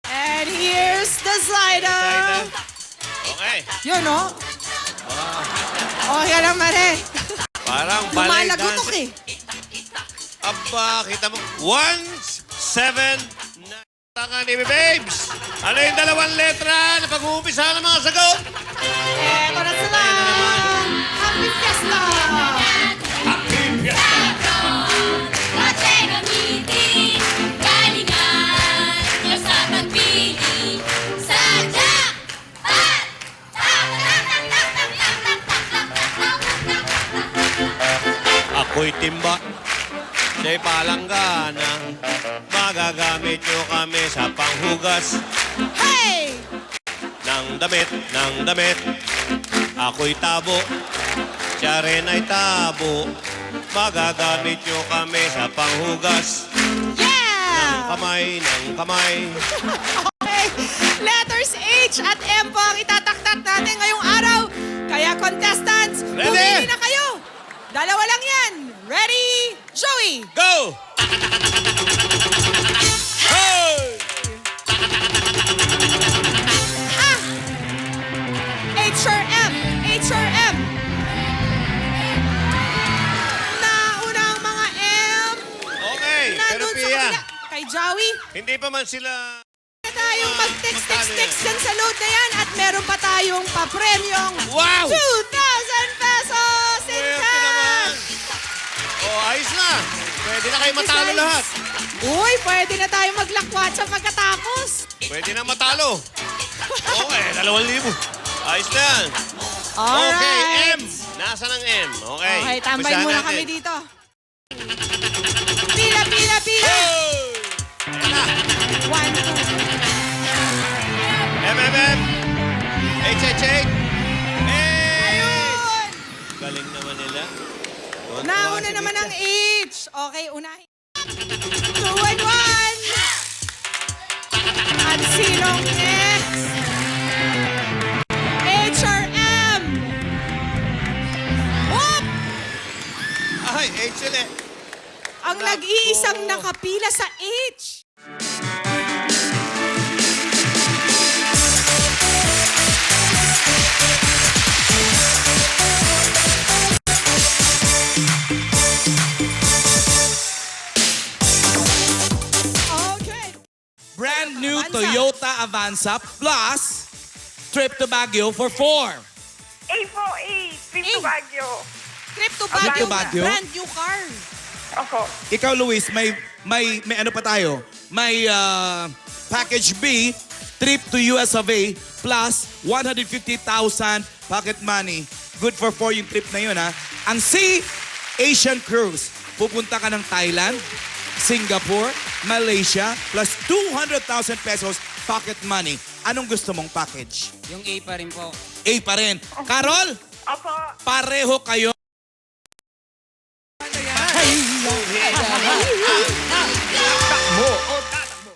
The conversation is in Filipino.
And here's the cider. Okay. Yun, no? Okay lang, Mare. Parang balay Lumalagotok dance. Aba, kita mo. 1-7-9. Tangan ni Babes. Ano yung dalawang letra na pag-uumpisa ng mga sagot? Eto na sila. Happy Fiesta! Ako'y timba. Siya'y palanggana. Magagamit nyo kami sa panghugas Hey! ng damit. Ako'y tabo. Siya rin ay tabo. Magagamit nyo kami sa panghugas Yeah! ng kamay. Okay. Letters H at M po ang itataktak natin ngayong araw. Kaya contestants, Ready? pumili na kayo. Dalawa lang yan. Ready? Joey! Go! Hey! Ah! H or M? H or M? Naunang mga M. Okay, pero Nandun sa Pia, kabila. Kay Joey. hindi pa man sila... Na tayong mag-text Magkano dyan sa load na yan at meron pa tayong pa-premium Wow! 2,000 pesos in Swerte naman! cash! Oh, ayos na! Pwede na kayo matalo Besides- lahat. Uy, pwede na tayo maglakwatsa pagkatapos. Pwede na matalo. Okay, 2,000. Ayos na yan. Alright. Okay, M. Nasaan ang M? Okay. Okay, tambay Umpisahan muna natin. kami dito. Pila, pila, pila. Hey! Ayan na. 1, 2. M, M, M. H, H, H. Hey! Ayun! Galing naman nila. Tuwan-tuwa Nauna si naman Mita. ang H. Okay, unahin. 2 and 1. At sinong next? H or M? Whoop! Ay, H ulit. Ang nag-iisang nakapila sa H. Okay. Brand new Avanza. Toyota Avanza plus trip to Baguio for 4. A48, trip to Baguio. Trip to Trip to Baguio. Baguio? Brand new car. Opo. Ikaw, Luis, may ano pa tayo? May package B, trip to US of A plus 150,000 pocket money. Good for 4 yung trip na yun, ha? Ang C, Asian Cruise. Pupunta ka ng Thailand, Singapore, Malaysia, plus 200,000 pesos pocket money. Anong gusto mong package? Yung A pa rin po. A pa rin. Carol, Opo. pareho kayo